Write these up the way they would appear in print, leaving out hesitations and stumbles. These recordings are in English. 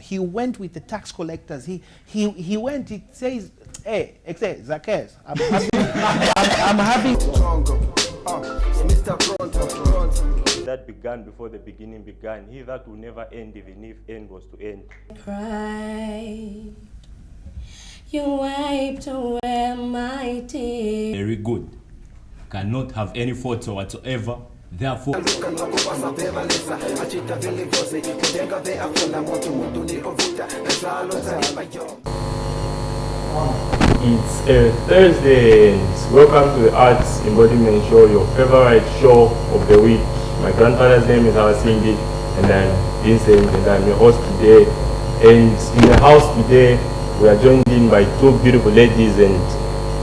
he went with the tax collectors. He went. It says, "Hey, Zacchaeus, I'm having." That began before the beginning began. He that will never end, even if end was to end. Pride, you wiped away my tears. Very good. Cannot have any photo whatsoever. Therefore, it's a Thursday and welcome to the Arts Embodiment Show, your favorite show of the week. My grandfather's name is Cindy, and I'm Vincent, and I'm your host today. And in the house today, we are joined in by two beautiful ladies and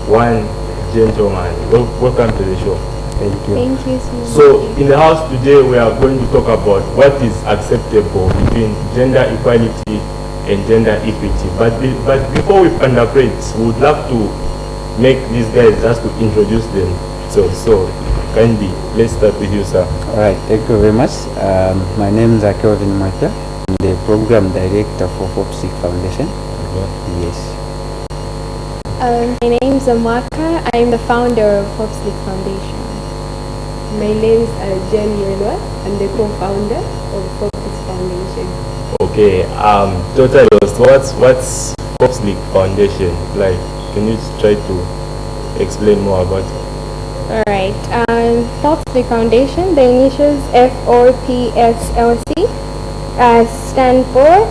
one gentleman. Welcome to the show. Thank you. Thank you so much. So in the house today, we are going to talk about what is acceptable between gender equality and gender equity. But before we penetrate, we would love to make these guys just to introduce them. So kindly, let's start with you, sir. All right, thank you very much. My name is Chanel14 Muvi. I'm the program director for Hopesick Foundation. Yes. My name is Amaka. I'm the founder of Hopesick Foundation. My name is Jen Yelwa. I'm the co-founder of Hopesick Foundation. Okay, totally lost. What's Hopesick Foundation? Like, can you try to explain more about it? Alright, Hopesick Foundation, the initials FOPSLC, stand for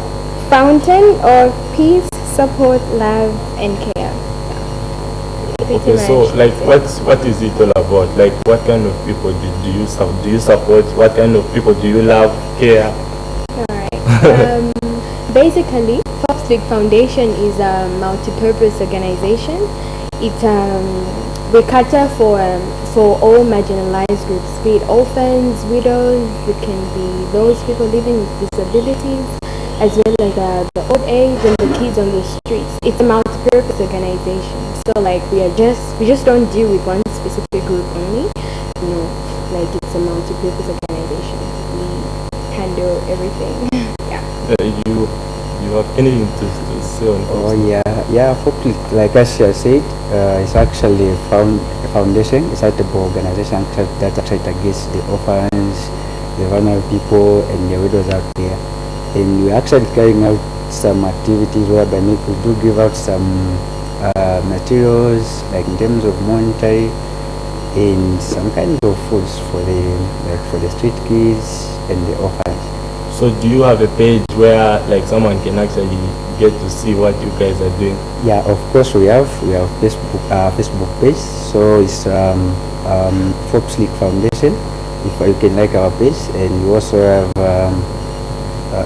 Fountain of Peace, Support, Love, and Care. Okay, so like what is it all about? Like, what kind of people do you support? What kind of people do you love, care? Alright, basically, Hopesick Foundation is a multi-purpose organization. We cater for all marginalized groups, be it orphans, widows. It can be those people living with disabilities, as well as the old age and the kids on the streets. It's a multi-purpose organization. So like we just don't deal with one specific group only. You know, like it's a multi-purpose organization. We handle everything. Yeah. You have anything to say on that? Oh yeah. Hopefully, like as I said, it's actually a foundation. It's a charitable organization that tries against the orphans, the vulnerable people, and the widows out there. And we're actually carrying out some activities whereby we do give out some materials, like in terms of monetary and some kind of foods for the street kids and the orphans. So do you have a page where like someone can actually get to see what you guys are doing? Yeah, of course we have Facebook page. So it's Hopesick Foundation. If you can like our page, and we also have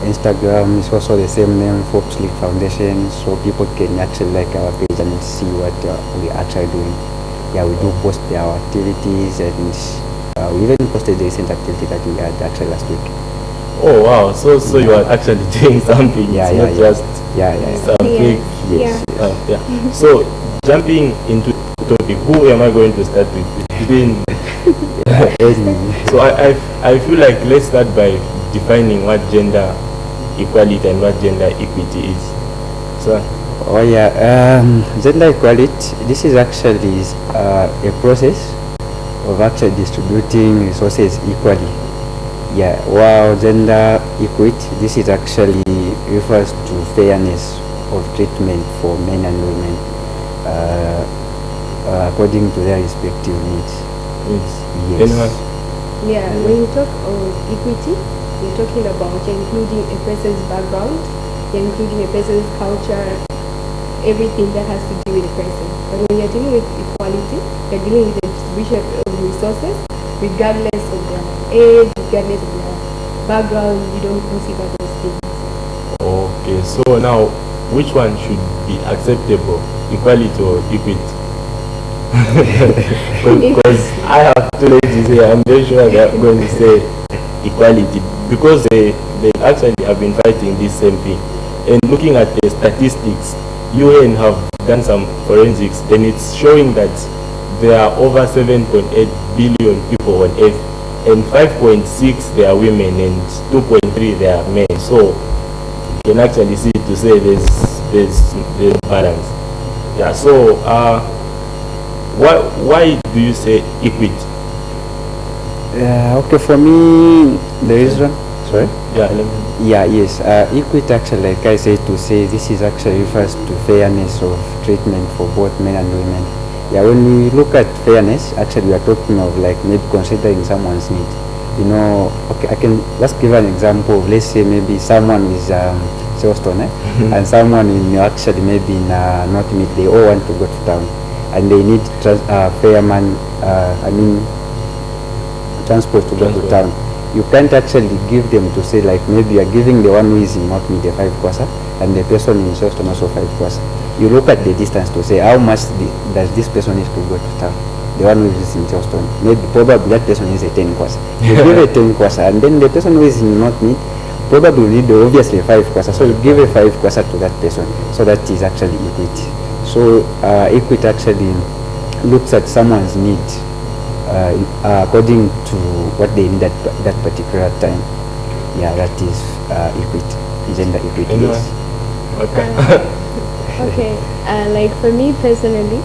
Instagram. It's also the same name, Hopesick Foundation. So people can actually like our page and see what we are actually doing. Yeah, we do post our activities, and we even posted the recent activity that we had actually last week. Oh wow! So you are actually doing something. It's not just something. Yes. So jumping into the topic, who am I going to start with? So I feel like let's start by defining what gender equality and what gender equity is. So. Oh yeah, gender equality. This is actually a process of actually distributing resources equally. Yeah, while gender equity, this is actually refers to fairness of treatment for men and women according to their respective needs. Yes. Anyone? Yeah, when you talk of equity, you're talking about including a person's background, you're including a person's culture, everything that has to do with the person. But when you're dealing with equality, you're dealing with the distribution of resources, regardless of their age, regardless of their background. You don't consider those things. Okay, so now which one should be acceptable, equality or equity? Because I have two ladies here, I'm very sure they are going to say equality, because they actually have been fighting this same thing. And looking at the statistics, UN have done some forensics, and it's showing that there are over 7.8 billion people on Earth, and 5.6 they are women and 2.3 they are men. So can actually see to say there's balance. Yeah. So why do you say equity? Okay, for me, the reason. Sorry. Yeah. Yes. Equity actually, like I said, to say this is actually refers to fairness of treatment for both men and women. Yeah, when we look at fairness, actually we are talking of like maybe considering someone's need. You know, okay, I can just give an example of, let's say maybe someone is Silverstone, and someone in actually maybe in North Mid, they all want to go to town, and they need transport to go to town. You can't actually give them to say like maybe you are giving the one who is in North Mid the 5 kwasa and the person in Silverstone also 5 kwasa. You look at the distance to say how much does this person need to go to town. The one who is in Silverstone, maybe probably that person is a 10 kwasa. You give a 10 kwasa, and then the person who is in North Mid probably will need obviously 5 kwasa. So you give a 5 kwasa to that person. So that is actually equity. So equity actually looks at someone's need according to what they need at that particular time. Yeah, that is equity, gender equity. Yes. Okay. Okay, like for me personally,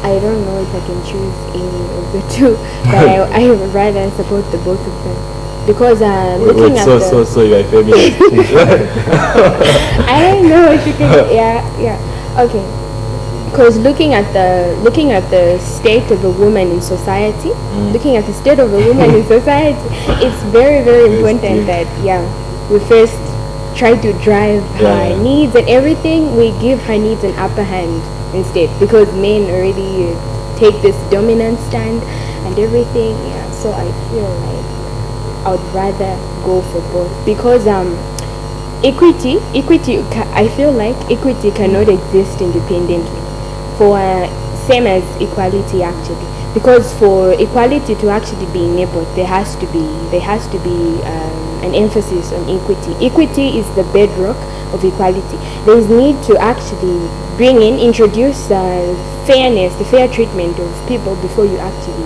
I don't know if I can choose any of the two, but I would rather support the both of them because looking at so you are feminist. I don't know if you can. Yeah. Okay. Because looking at the state of a woman in society, looking at the state of a woman in society, it's very, very important that we first try to drive her needs and everything. We give her needs an upper hand instead, because men already take this dominant stand and everything. Yeah, so I feel like I would rather go for both because equity. I feel like equity cannot exist independently. For same as equality actually, because for equality to actually be enabled, there has to be an emphasis on equity. Equity is the bedrock of equality. There is need to actually introduce fairness, the fair treatment of people before you actually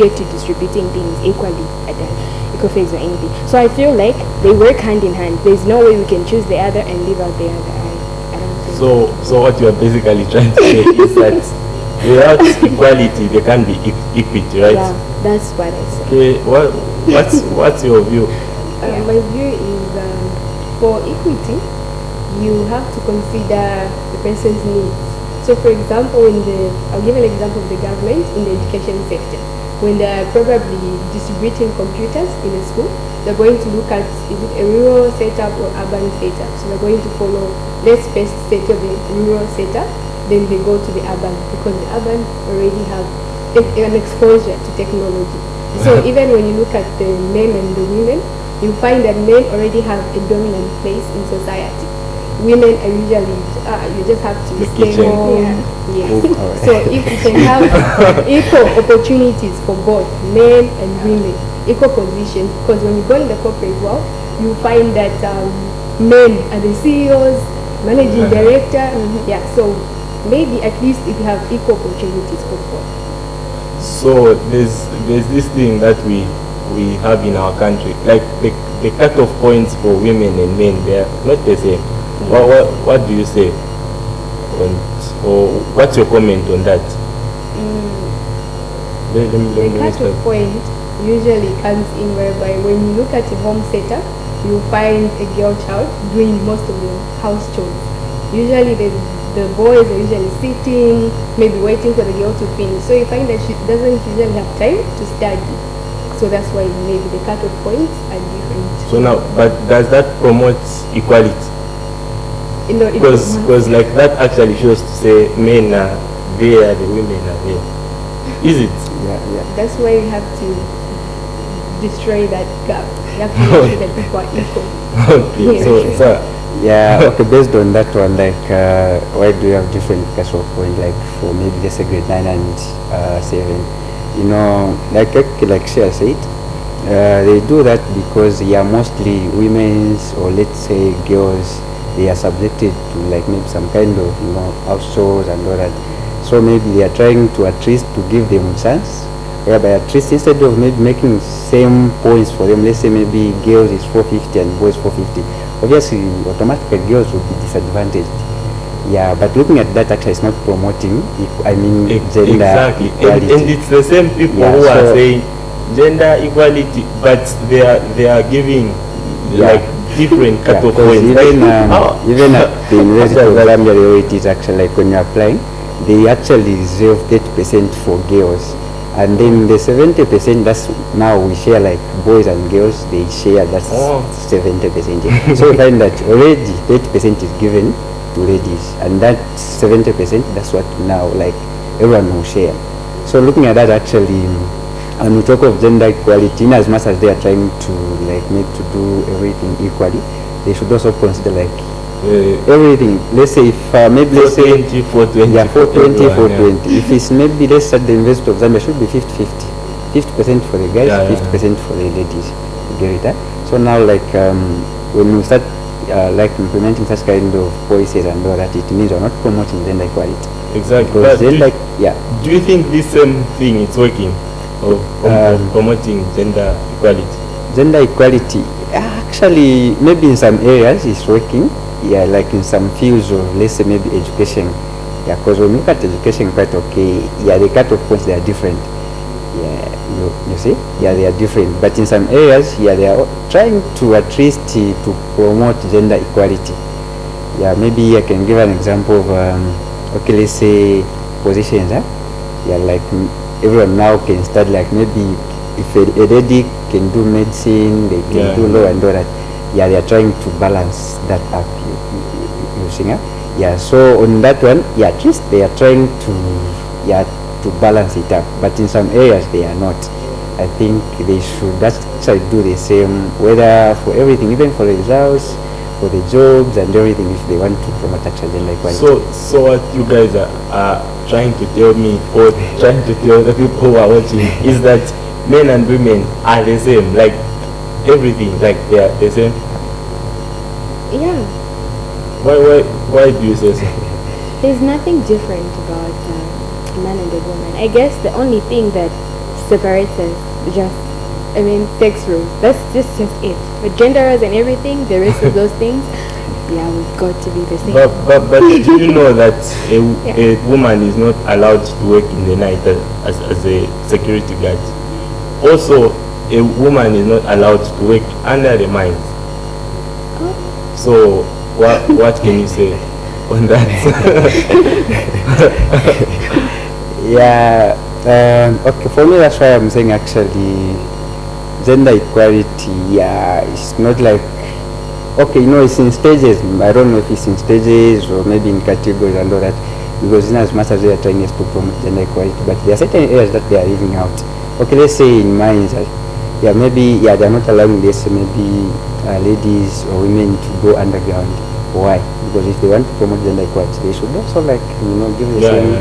get to distributing things equally at the equal phase or anything. So I feel like they work hand in hand. There's no way we can choose the other and leave out the other. So what you are basically trying to say is that without equality there can be equity, right? Yeah, that's what I said. Okay, what's your view? My view is for equity, you have to consider the person's needs. So for example, I'll give an example of the government in the education sector. When they're probably distributing computers in a school, they're going to look at, is it a rural setup or urban setup? So they're going to follow, let's first set up the rural setup, then they go to the urban, because the urban already have an exposure to technology. So even when you look at the men and the women, you find that men already have a dominant place in society. Women are usually, you just have to stay home. Yes. So if you can have equal opportunities for both men and women, equal positions, because when you go in the corporate world, you find that men are the CEOs, managing director. Yeah, so maybe at least if you have equal opportunities for both. So there's this thing that we have in our country, like the cut-off points for women and men, they are not the same. What do you say? Or what's your comment on that? The cut-off point usually comes in whereby when you look at a home setup, you find a girl child doing most of the house chores. Usually the boys are usually sitting, maybe waiting for the girl to finish. So you find that she doesn't usually have time to study. So that's why maybe the cut-off points are different. So now, but does that promote equality? Because like that actually shows to say men are there, the women are there. Is it? Yeah. That's why you have to destroy that gap. You have to make sure that people are equal. Okay, so okay, based on that one, like why do you have different cut-off point, like for maybe let's say grade 9 and 7? You know, like Shia said, they do that because mostly women's, or let's say girls, they are subjected to like maybe some kind of house chores and all that. So maybe they are trying to at least to give them chance, whereby at least instead of maybe making same points for them, let's say maybe girls is 450 and boys 450, obviously automatically girls will be disadvantaged. Yeah, but looking at that actually is not promoting, gender exactly. equality. And it's the same people who are saying gender equality, but they are giving like different cut-off points. Even at the University of Zambia, the way it is actually like when you're applying, they actually reserve 30% for girls. And then the 70%, that's now we share like boys and girls, they share, that's 70%. So we find that already 30% is given to ladies, and that 70%, that's what now like everyone will share. So looking at that actually, and we talk of gender equality, in as much as they are trying to like make to do everything equally, they should also consider like everything. Let's say if maybe let's say 420. If it's maybe let's say the University of Zambia should be 50-50, 50% for the guys, 50% for the ladies. You get it? Huh? So now like when we start like implementing such kind of policies and all that, it means we're not promoting gender equality. Exactly. But do you think this same thing is working of promoting gender equality? Gender equality, actually, maybe in some areas it's working. Yeah, like in some fields of, let's say, maybe education. Yeah, because when you look at education, quite okay. Yeah, the cut-off points, they are different. Yeah, you see? Yeah, they are different. But in some areas, yeah, they are trying to at least to promote gender equality. Yeah, maybe I can give an example of, okay, let's say positions. Yeah, like everyone now can start like maybe if a lady can do medicine, they can do law and all that. Yeah, they are trying to balance that up. You see? Yeah, so on that one, yeah, at least they are trying to balance it up. But in some areas they are not. I think they should actually do the same, whether for everything, even for the results, for the jobs and everything, if they want to promote actual gender equality. So what you guys are trying to tell me, or trying to tell the people who are watching, is that men and women are the same, like everything, like they are the same? Yeah. Why do you say so? There's nothing different about a man and a woman. I guess the only thing that separates us just, sex roles. That's just it. But gender roles and everything, the rest of those things, yeah, we've got to be the same. But do you know that a woman is not allowed to work in the night as a security guard? Also, a woman is not allowed to work under the mines. So what can you say on that? Okay, for me that's why I'm saying actually gender equality, it's not like, okay, it's in stages. I don't know if it's in stages or maybe in categories and all that, because in as much as they are trying to promote gender equality, but there are certain areas that they are leaving out. Okay, let's say in mines, maybe they're not allowing this, maybe ladies or women to go underground. Why? Because if they want to promote gender equality, they should also give the same.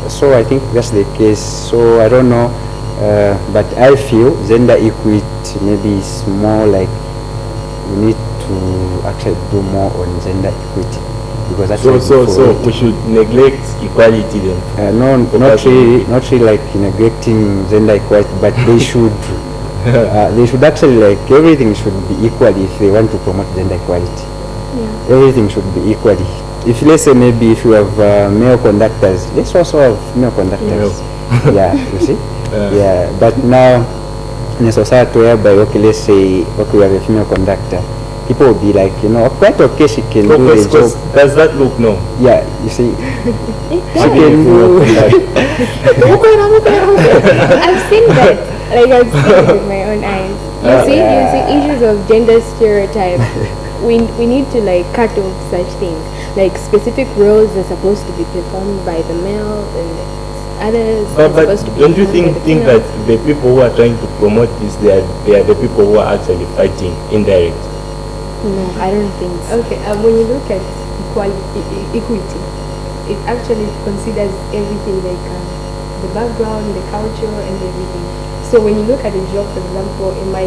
So I think that's the case. So I don't know, but I feel gender equity maybe is more like we need to actually do more on gender equity. Because so we should neglect equality then? No, not really like neglecting gender equality, but they should they should actually, like, everything should be equally if they want to promote gender equality. Yeah. Everything should be equally. If let's say maybe if you have male conductors, let's also have male conductors. You see? But now in a society whereby, okay, let's say, okay, we have a female conductor, people will be like, quite okay, she can do the job. Does that look no? Yeah, you see, she can do. I've seen that. Like, I've seen it with my own eyes. You see issues of gender stereotype. We need to like cut off such things. Like specific roles are supposed to be performed by the male and others are supposed to be don't you think that the people who are trying to promote this, they are the people who are actually fighting indirect? No, I don't think so. Okay, when you look at equity, it actually considers everything, like the background, the culture, and everything. So when you look at a job, for example, in my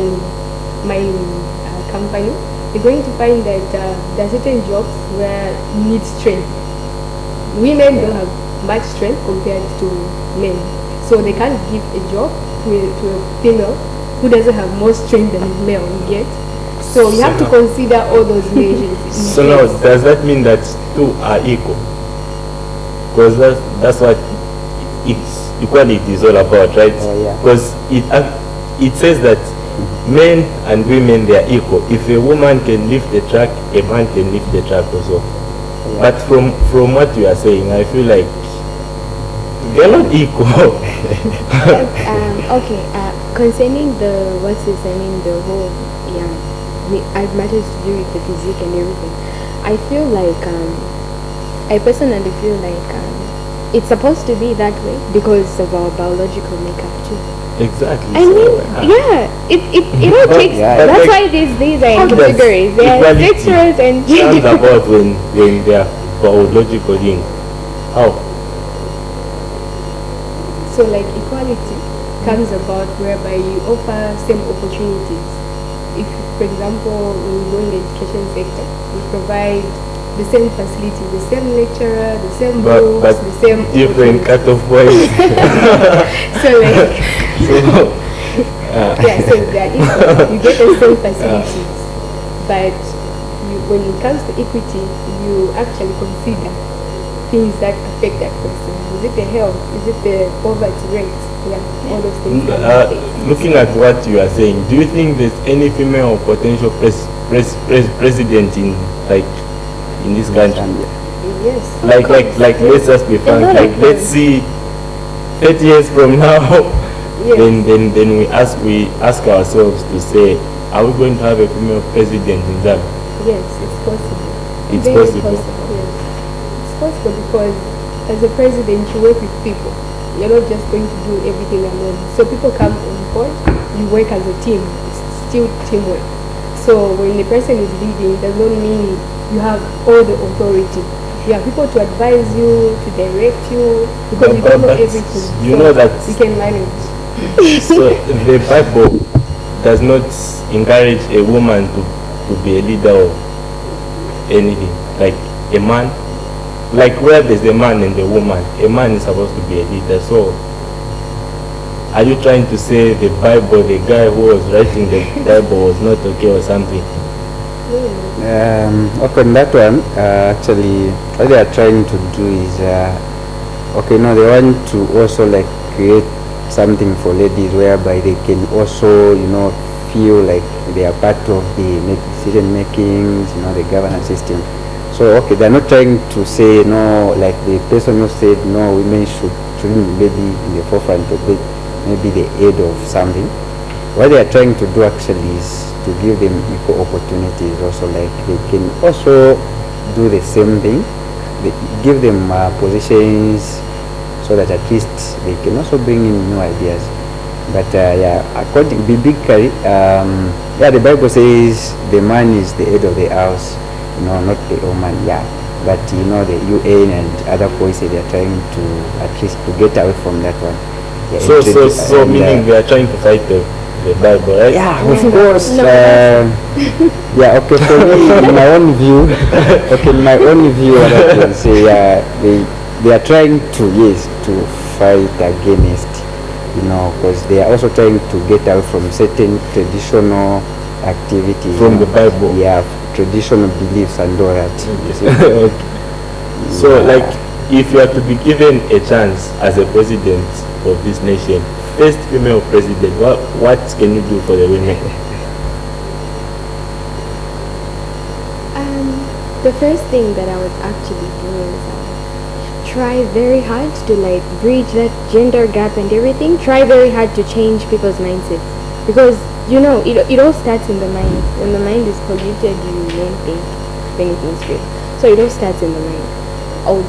company, you're going to find that there are certain jobs where you need strength. Women don't have much strength compared to men. So they can't give a job to a female who doesn't have more strength than a male, you get? So you have to consider all those measures. So now, does that mean that two are equal? Because that's what equality is all about, right? Oh, yeah. Because it says that men and women, they are equal. If a woman can lift the truck, a man can lift the truck also. Yeah. But from what you are saying, I feel like they're not equal. Okay, concerning the the whole it matters to do with the physique and everything. I feel like I personally feel like it's supposed to be that way because of our biological makeup too. Exactly. I mean, it all takes. Yeah. That's why these are in categories. They are equality sexuals and sounds about when they are biological being. How? So like equality comes about whereby you offer same opportunities. If, for example, when you go in the education sector, we provide the same facility, the same lecturer, the same books, But the same different cut of voice. So like, yeah, so there is, you get the same facilities, but when it comes to equity, you actually consider things that affect that person. Is it the health? Is it the poverty rate? Yeah, all those things. Looking at what you are saying, do you think there's any female potential president in this country? Yes. Like let's just be frank. Like let's see, 30 years from now, Yes. then we ask ourselves to say, are we going to have a female president in Zambia? Yes, it's possible. It's Very possible. Yes. It's possible because as a president, you work with people. You're not just going to do everything alone. So people come on board, you work as a team. It's still teamwork. So when the person is leading, does not mean you have all the authority. You have people to advise you, to direct you, because you don't know everything. You So know that. you can manage. So the Bible does not encourage a woman to be a leader of anything. Like a man, like where there's a man and a woman, a man is supposed to be a leader. So are you trying to say the Bible, the guy who was writing the Bible was not okay or something? Okay, on that one, actually, what they are trying to do is, okay, no, they want to also like create something for ladies whereby they can also, feel like they are part of the decision makings, the governance system. So, okay, they're not trying to say, no, like the person who said, no, women shouldn't maybe in the forefront of it, maybe the aid of something. What they are trying to do actually is to give them equal opportunities also, like they can also do the same thing. They give them positions so that at least they can also bring in new ideas. But according biblically, the Bible says the man is the head of the house, not the woman. But the UN and other policies, they are trying to at least to get away from that one. So meaning they are trying to fight the Bible, right? Yeah, of course. Okay, for me, in my own view, what I can say, they are trying to fight against, because they are also trying to get out from certain traditional activities. From the Bible? Yeah, traditional beliefs and all that. Okay. So, like, if you are to be given a chance as a president of this nation, first female president, what can you do for the women? The first thing that I would actually do is try very hard to like bridge that gender gap and everything. Try very hard to change people's mindsets, because it all starts in the mind. When the mind is polluted, you won't think anything straight. So it all starts in the mind. I'll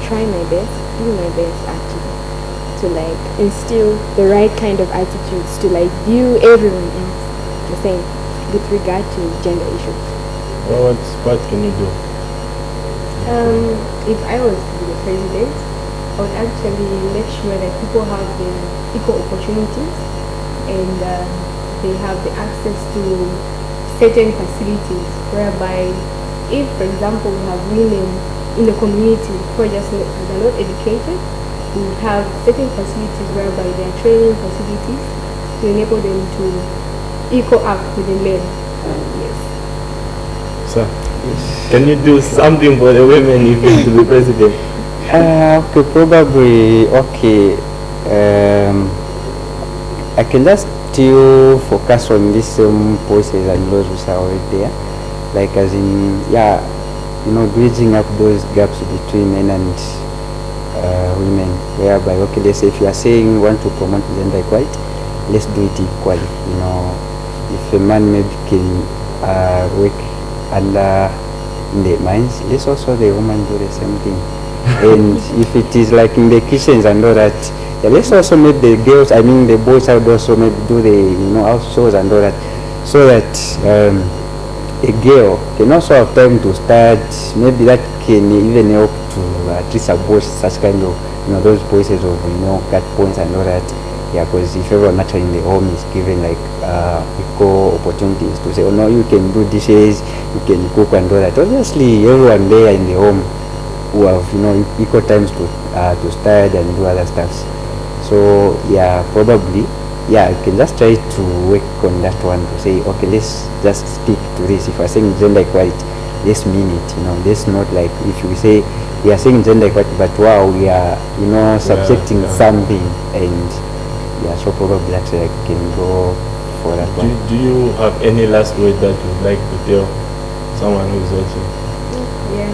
try my best, do my best actually, to like instill the right kind of attitudes to like view everyone else the same with regard to gender issues. What can you do? If I was to be the president, I would actually make sure that people have the equal opportunities and they have the access to certain facilities whereby if, for example, we have women in the community who are they're not educated, we would have certain facilities whereby there are training facilities to enable them to equal up with the men. Yes. So, can you do something for the women if you to be president? Okay, probably, okay. I can just still focus on these policies and laws which are already there. Like as in, yeah, you know, bridging up those gaps between men and women, whereby, okay, let's say if you are saying you want to promote gender equality, let's do it equally. You know, if a man maybe can work under in the mines, let's also the woman do the same thing. And if it is like in the kitchens and all that, yeah, let's also make the girls, I mean the boys out also maybe do the, you know, house chores and all that, so that a girl can also have time to start. Maybe that can even help to at least abolish such kind of, you know, those voices of, you know, cut points and all that. Yeah, because if everyone actually in the home is given like equal opportunities to say, oh no, you can do dishes, you can cook and all that. Obviously, everyone there in the home who have, you know, equal times to study and do other stuffs. So yeah, probably, yeah, I can just try to work on that one to say, okay, let's just stick to this. If we're saying gender equality, let's mean it, you know. Let's not like, if we say we are saying gender equality, but wow, we are, you know, subjecting something, and yeah, so probably actually I can go for that one. Do you have any last word that you'd like to tell someone who is watching? Yeah.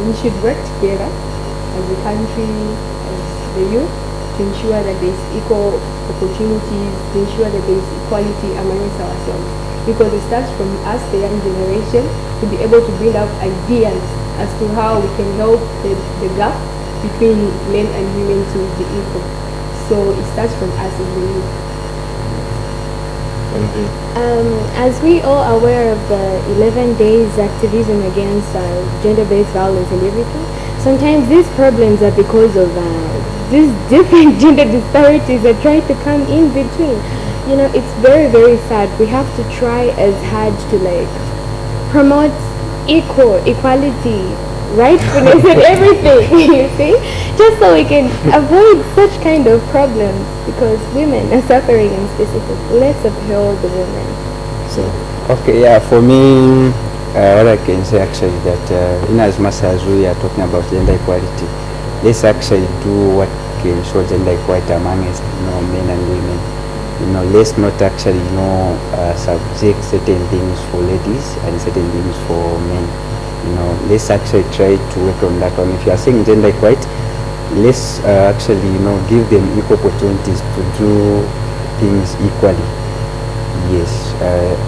We should work together as a country, as the youth, to ensure that there is equal opportunities, to ensure that there is equality amongst ourselves. Because it starts from us, the young generation, to be able to bring up ideas as to how we can help the gap between men and women to be equal. So it starts from us as the youth. As we all are aware of the 11 days activism against gender-based violence and everything, sometimes these problems are because of these different gender disparities that try to come in between. You know, it's very, very sad. We have to try as hard to like promote equality, rightfulness and everything, you see, just so we can avoid such kind of problems, because women are suffering in specific. Let's uphold the women. So, okay, yeah, for me, what I can say actually that in as much as we are talking about gender equality, let's actually do what can show gender equality among, you know, men and women. You know, let's not actually, you know, subject certain things for ladies and certain things for men. You know, let's actually try to work on that one. If you are saying gender equality, let's actually, you know, give them equal opportunities to do things equally. Yes,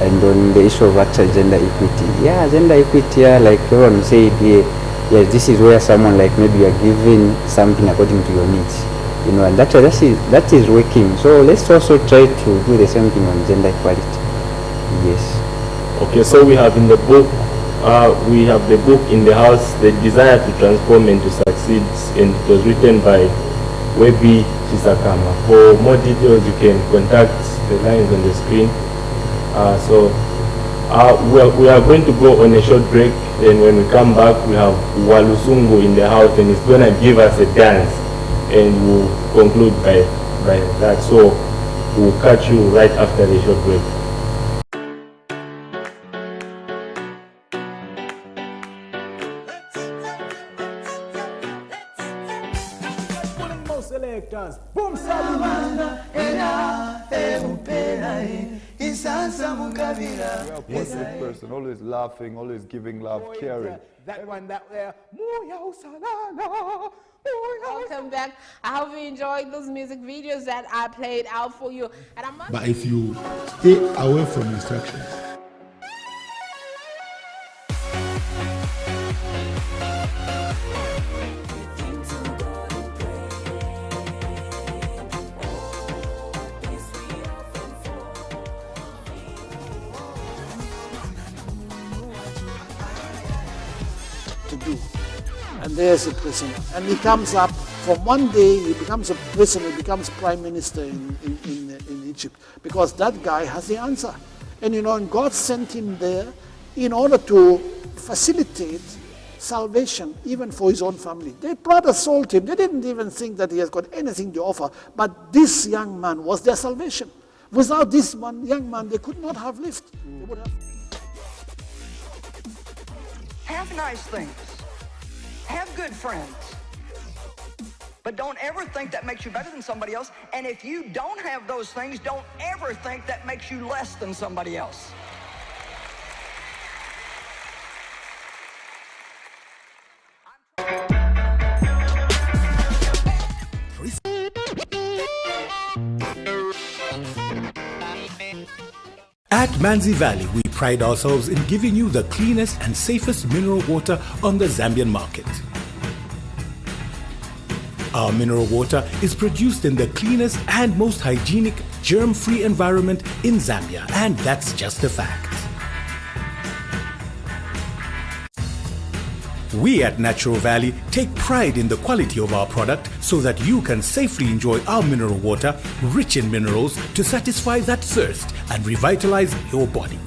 and on the issue of actual gender equity, yeah, gender equity, yeah, like everyone said, yeah, yes, this is where someone like maybe you are given something according to your needs, you know, and that is working. So let's also try to do the same thing on gender equality. Yes. Okay, so we have in the book, we have the book in the house, The Desire to Transform and to Succeed, and it was written by Webi Chisakama. For more details, you can contact the lines on the screen. We are going to go on a short break, and when we come back, we have Walusungu in the house, and he's going to give us a dance, and we'll conclude by that. So we'll catch you right after the short break. Selectors, boom salubanda, era eupera, insansa mukabira. You're a positive person, always laughing, always giving love, caring. That one, that there. Muya usalala. Welcome back. I hope you enjoyed those music videos that I played out for you. And but if you stay away from instructions, to do. And there's a prisoner. And he comes up, from one day he becomes a prisoner, he becomes prime minister in Egypt, because that guy has the answer. And you know, and God sent him there in order to facilitate salvation even for his own family. They brought a soul to him. They didn't even think that he has got anything to offer, but this young man was their salvation. Without this young man, they could not have lived. They would Have nice things. Have good friends. But don't ever think that makes you better than somebody else. And if you don't have those things, don't ever think that makes you less than somebody else. At Manzi Valley, we pride ourselves in giving you the cleanest and safest mineral water on the Zambian market. Our mineral water is produced in the cleanest and most hygienic, germ-free environment in Zambia, and that's just a fact. We at Natural Valley take pride in the quality of our product so that you can safely enjoy our mineral water, rich in minerals, to satisfy that thirst and revitalize your body.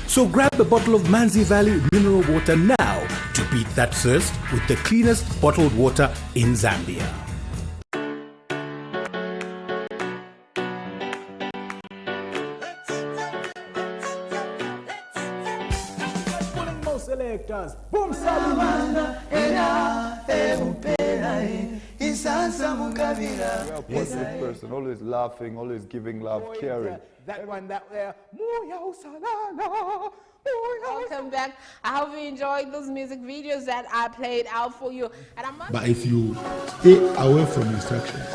So grab a bottle of Manzi Valley mineral water now to beat that thirst with the cleanest bottled water in Zambia. Selectors, boom salubanda era a positive person, always laughing, always giving love, caring. That one that there, Muyo Salala. Welcome back. I hope you enjoyed those music videos that I played out for you. And I must But if you stay away from instructions,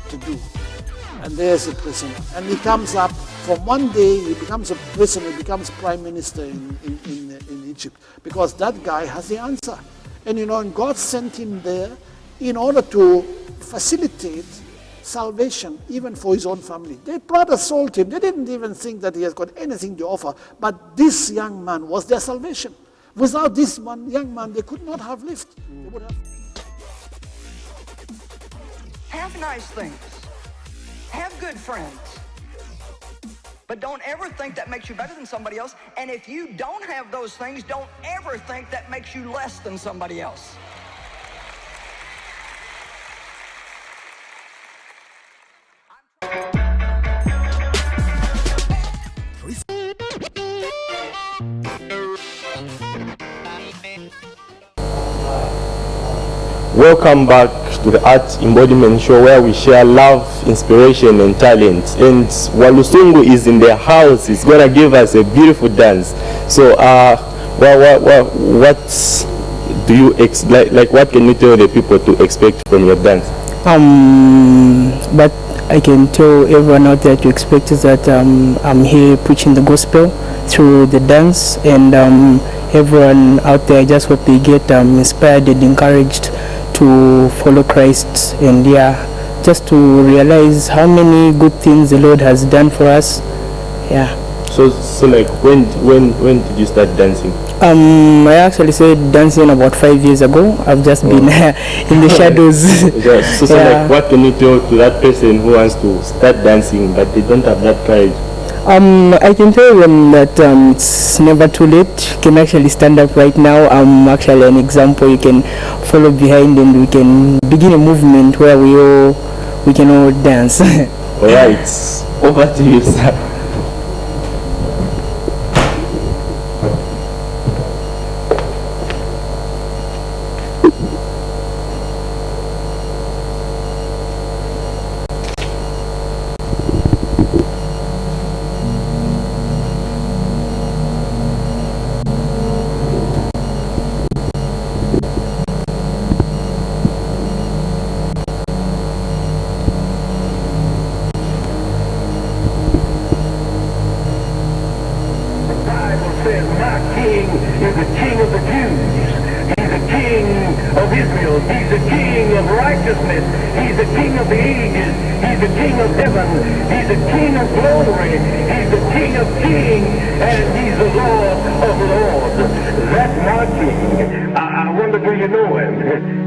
to do. And there's a prisoner. And he comes up, from one day he becomes a prisoner, he becomes prime minister in Egypt. Because that guy has the answer. And you know, and God sent him there in order to facilitate salvation, even for his own family. They brought assault him. They didn't even think that he has got anything to offer. But this young man was their salvation. Without this young man, they could not have lived. They would Have nice things. Have good friends. But don't ever think that makes you better than somebody else. And if you don't have those things, don't ever think that makes you less than somebody else. Welcome back to the Art Embodiment Show, where we share love, inspiration and talent. And Walusungu is in the house. He's gonna give us a beautiful dance. So what do you like what can you tell the people to expect from your dance? But I can tell everyone out there to expect is that I'm here preaching the gospel through the dance, and everyone out there, I just hope they get inspired and encouraged to follow Christ, and just to realize how many good things the Lord has done for us. So like when did you start dancing? I actually started dancing about 5 years ago. I've just been in the shadows. So like what can you tell to that person who wants to start dancing but they don't have that courage? I can tell them that it's never too late. You can actually stand up right now. I'm actually an example. You can follow behind, and we can begin a movement where we can all dance. Alright, over to you, sir. and he's the Lord of lords. That's my king. I wonder, do you know him?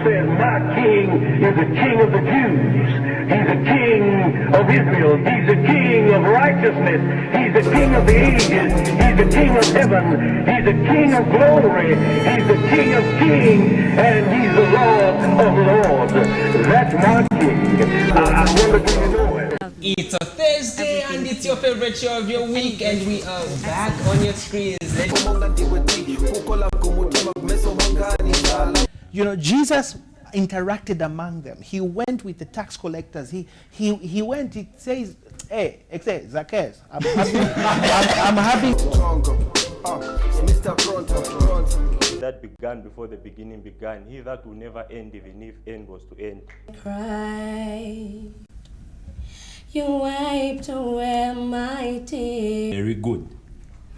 Says my king is the king of the Jews. He's the king of Israel. He's the king of righteousness. He's the king of the ages. He's the king of heaven. He's the king of glory. He's the king of kings. And he's the Lord of lords. That's my king. I wonder if you know him. It's a Thursday and it's your favorite show of your week, and we are back on your screens. You know, Jesus interacted among them. He went with the tax collectors. He went, it says, hey, Zacchaeus, I'm happy. That began before the beginning began. He that will never end, even if end was to end. Cried. You wiped away my tears. Very good.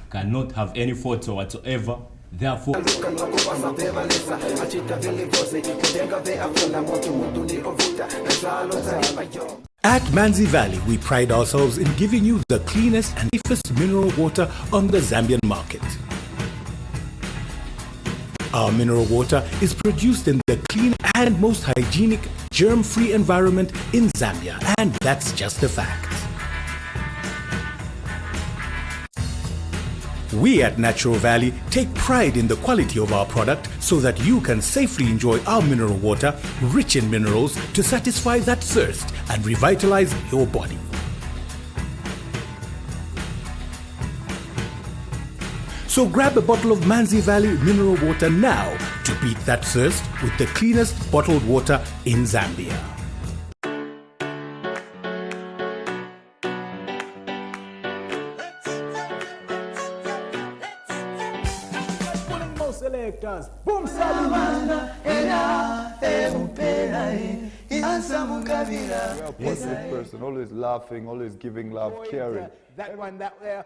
Cannot have any photo whatsoever. Therefore, At Manzi Valley, we pride ourselves in giving you the cleanest and safest mineral water on the Zambian market. Our mineral water is produced in the clean and most hygienic, germ-free environment in Zambia, and that's just a fact. We at Natural Valley take pride in the quality of our product so that you can safely enjoy our mineral water, rich in minerals, to satisfy that thirst and revitalize your body. So grab a bottle of Manzi Valley mineral water now to beat that thirst with the cleanest bottled water in Zambia. Selectors, boom, Positive person, always laughing, always giving love, caring. That one, that there.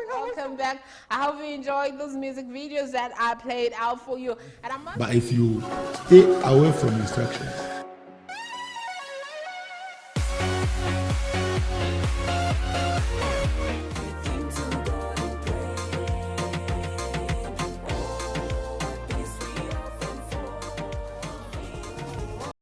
Welcome back. I hope you enjoyed those music videos that I played out for you. And But if you stay away from instructions,